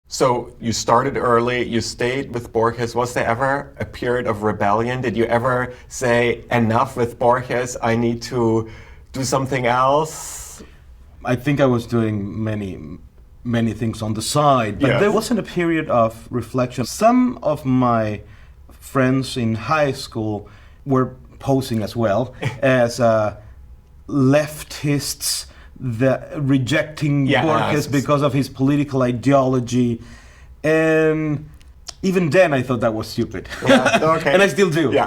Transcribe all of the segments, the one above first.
So you started early, you stayed with Borges. Was there ever a period of rebellion? Did you ever say, enough with Borges, I need to do something else? I think I was doing many things on the side, but Yes. there wasn't a period of reflection. Some of my friends in high school were posing as well as leftists rejecting Borges because of his political ideology, and even then I thought that was stupid. Yeah, okay. And I still do. Yeah.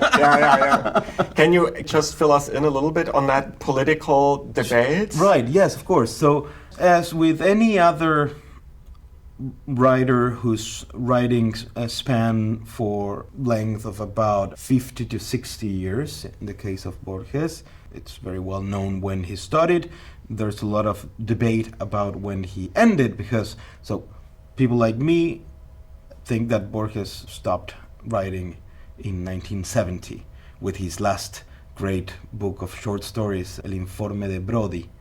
Can you just fill us in a little bit on that political debate? Right, yes, of course. So, as with any other writer whose writings span for length of about 50 to 60 years, in the case of Borges, it's very well known when he started. There's a lot of debate about when he ended, because people like me think that Borges stopped writing in 1970 with his last great book of short stories, El Informe de Brody.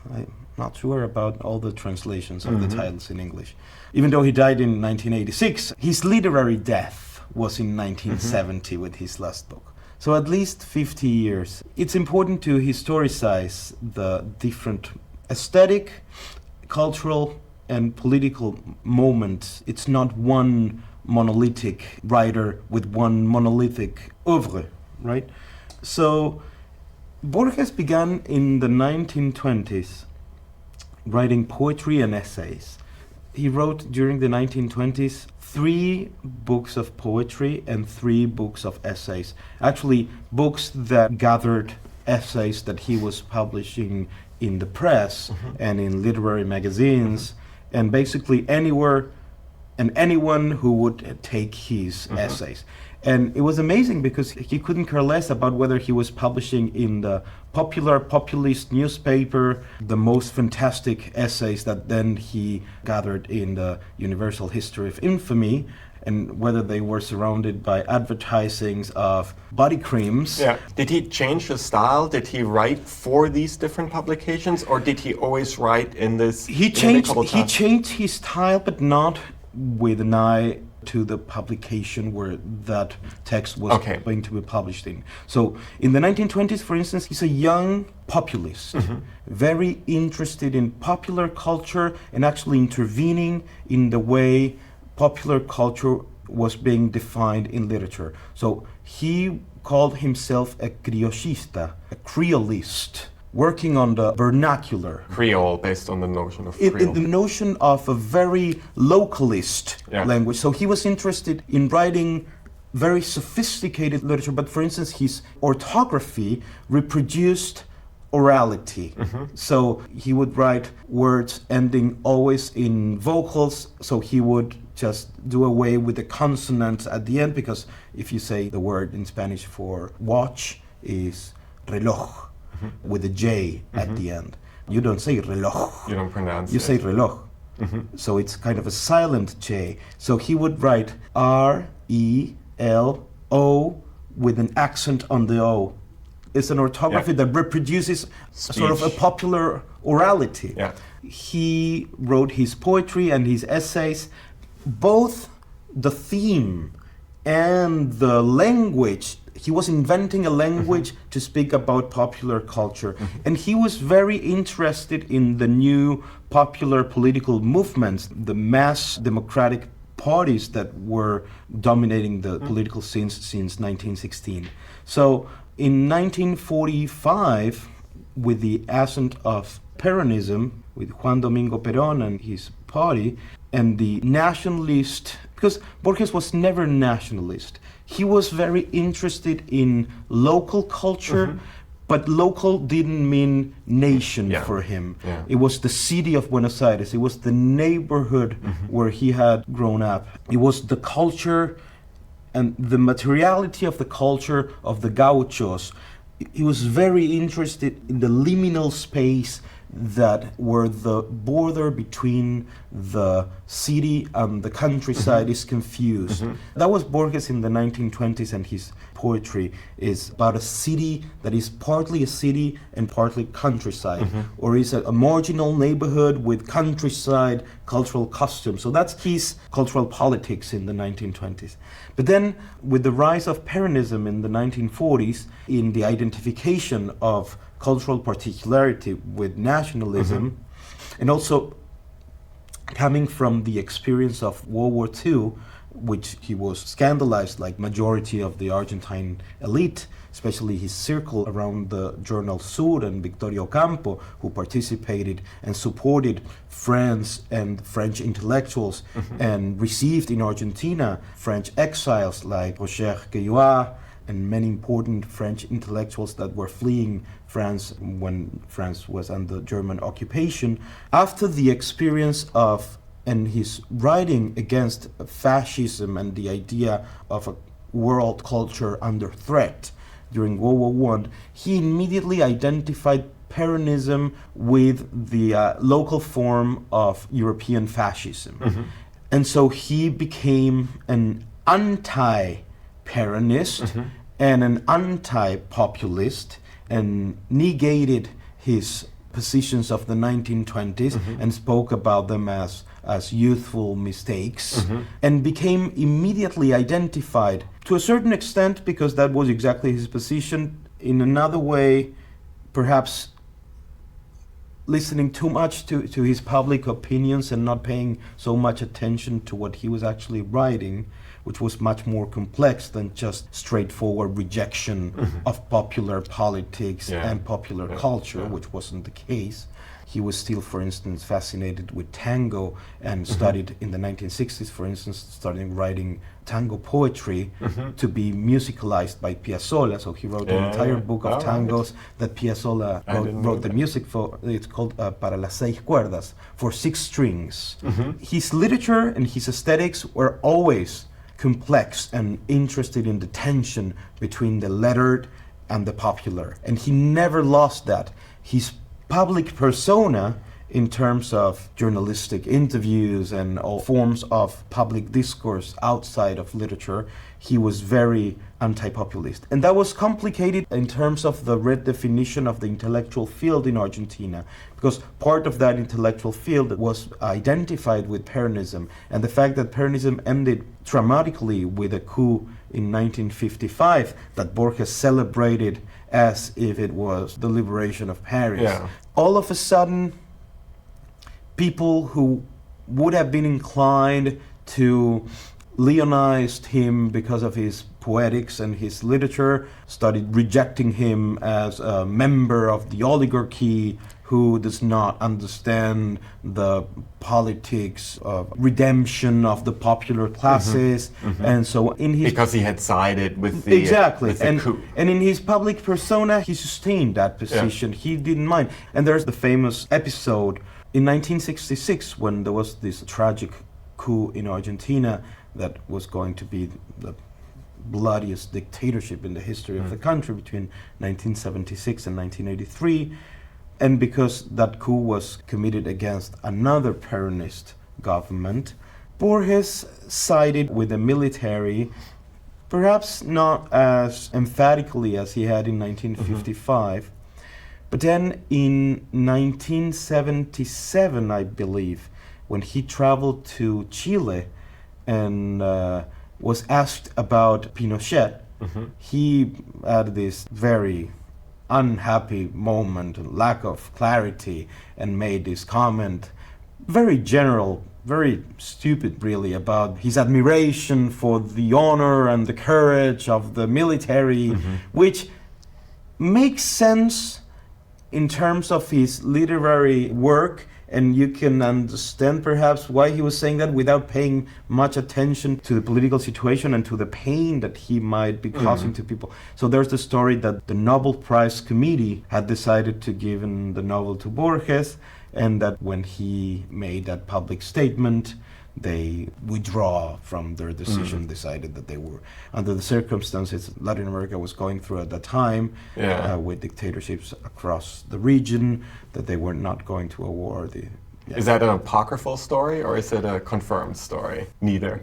I'm not sure about all the translations of the titles in English. Even though he died in 1986, his literary death was in 1970 with his last book. So at least 50 years. It's important to historicize the different aesthetic, cultural, and political moments. It's not one monolithic writer with one monolithic oeuvre, right? So Borges began in the 1920s writing poetry and essays. He wrote during the 1920s 3 books of poetry and 3 books of essays. Actually, books that gathered essays that he was publishing in the press and in literary magazines, and basically anywhere and anyone who would take his essays. And it was amazing because he couldn't care less about whether he was publishing in the popular populist newspaper the most fantastic essays that then he gathered in the Universal History of Infamy, and whether they were surrounded by advertisings of body creams. Yeah. Did he change his style? Did he write for these different publications, or did he always write in this? He changed his style, but not with an eye to the publication where that text was going to be published in. So in the 1920s, for instance, he's a young populist, very interested in popular culture and actually intervening in the way popular culture was being defined in literature. So he called himself a criollista, a creolist, working on the vernacular. Creole, based on the notion of Creole. In the notion of a very localist language. So he was interested in writing very sophisticated literature, but for instance, his orthography reproduced orality. So he would write words ending always in vocals, so he would just do away with the consonants at the end, because if you say the word in Spanish for watch is reloj, with a J at the end. You don't say reloj. You don't pronounce it. You say reloj. So it's kind of a silent J. So he would write R-E-L-O with an accent on the O. It's an orthography that reproduces sort of a popular orality. He wrote his poetry and his essays. Both the theme and the language, he was inventing a language to speak about popular culture. And he was very interested in the new popular political movements, the mass democratic parties that were dominating the political scene since 1916. So in 1945, with the ascent of Peronism, with Juan Domingo Perón and his party, and the nationalist, because Borges was never nationalist. He was very interested in local culture, but local didn't mean nation for him. It was the city of Buenos Aires. It was the neighborhood where he had grown up. It was the culture and the materiality of the culture of the gauchos. He was very interested in the liminal space that where the border between the city and the countryside is confused. That was Borges in the 1920s, and his poetry is about a city that is partly a city and partly countryside, or is a marginal neighborhood with countryside cultural customs. So that's his cultural politics in the 1920s. But then with the rise of Peronism in the 1940s, in the identification of cultural particularity with nationalism, and also coming from the experience of World War II, which he was scandalized like majority of the Argentine elite, especially his circle around the journal Sur and Victorio Campo, who participated and supported France and French intellectuals and received in Argentina French exiles like Roger Caillois and many important French intellectuals that were fleeing France when France was under German occupation. After the experience of and his writing against fascism and the idea of a world culture under threat during World War I, he immediately identified Peronism with the local form of European fascism. And so he became an anti-Peronist and an anti-populist, and negated his positions of the 1920s and spoke about them as youthful mistakes, and became immediately identified to a certain extent, because that was exactly his position. In another way, perhaps listening too much to his public opinions and not paying so much attention to what he was actually writing, which was much more complex than just straightforward rejection of popular politics and popular culture, which wasn't the case. He was still, for instance, fascinated with tango and studied in the 1960s, for instance, starting writing tango poetry to be musicalized by Piazzolla. So he wrote an entire book of tangos that Piazzolla wrote the music for. It's called Para las seis cuerdas, for 6 strings. His literature and his aesthetics were always complex and interested in the tension between the lettered and the popular. And he never lost that. His public persona, in terms of journalistic interviews and all forms of public discourse outside of literature, he was very anti-populist. And that was complicated in terms of the redefinition of the intellectual field in Argentina, because part of that intellectual field was identified with Peronism, and the fact that Peronism ended dramatically with a coup in 1955 that Borges celebrated as if it was the liberation of Paris. All of a sudden, people who would have been inclined to Leonized him because of his poetics and his literature started rejecting him as a member of the oligarchy who does not understand the politics of redemption of the popular classes. And so in his... Because he had sided with the coup. And in his public persona, he sustained that position. He didn't mind. And there's the famous episode in 1966 when there was this tragic coup in Argentina that was going to be the bloodiest dictatorship in the history of the country between 1976 and 1983. And because that coup was committed against another Peronist government, Borges sided with the military, perhaps not as emphatically as he had in 1955. But then in 1977, I believe, when he traveled to Chile and was asked about Pinochet, he had this very unhappy moment, lack of clarity, and made this comment, very general, very stupid really, about his admiration for the honor and the courage of the military, which makes sense in terms of his literary work, and you can understand perhaps why he was saying that without paying much attention to the political situation and to the pain that he might be causing to people. So there's the story that the Nobel Prize Committee had decided to give the Nobel to Borges, and that when he made that public statement they withdraw from their decision, decided that they were, under the circumstances Latin America was going through at that time, with dictatorships across the region, that they were not going to award the... Is that an apocryphal story or is it a confirmed story? Neither.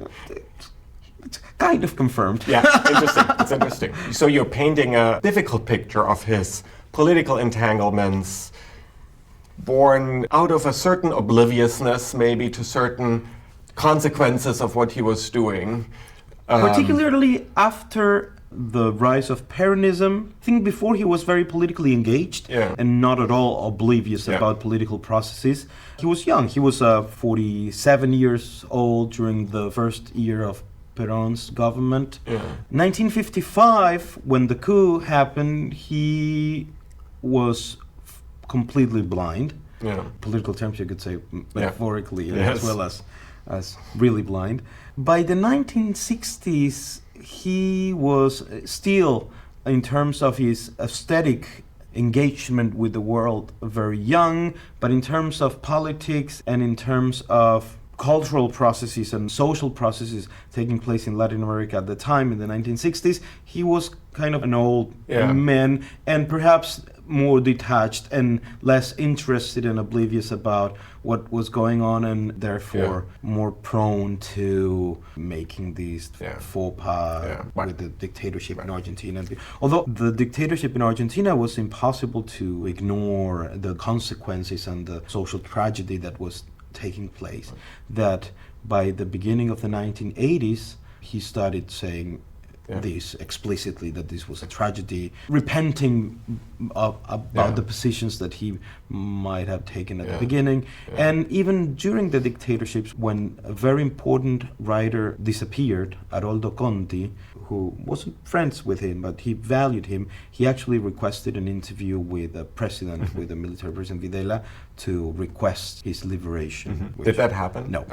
It's kind of confirmed. Yeah, interesting. It's interesting. So you're painting a difficult picture of his political entanglements, born out of a certain obliviousness, maybe, to certain consequences of what he was doing. Particularly after the rise of Peronism. I think before he was very politically engaged and not at all oblivious about political processes. He was young. He was 47 years old during the first year of Perón's government. 1955, when the coup happened, he was completely blind. Political terms, you could say metaphorically as well as really blind. By the 1960s, he was still, in terms of his aesthetic engagement with the world, very young, but in terms of politics and in terms of cultural processes and social processes taking place in Latin America at the time, in the 1960s, he was kind of an old man and perhaps more detached and less interested and oblivious about what was going on, and therefore more prone to making these faux pas with the dictatorship in Argentina. Although the dictatorship in Argentina was impossible to ignore the consequences and the social tragedy that was taking place, that by the beginning of the 1980s, he started saying this explicitly, that this was a tragedy, repenting about the positions that he might have taken at the beginning. And even during the dictatorships, when a very important writer disappeared, Haroldo Conti, who wasn't friends with him, but he valued him, he actually requested an interview with the president, with the military president Videla, to request his liberation. Did that happen? No.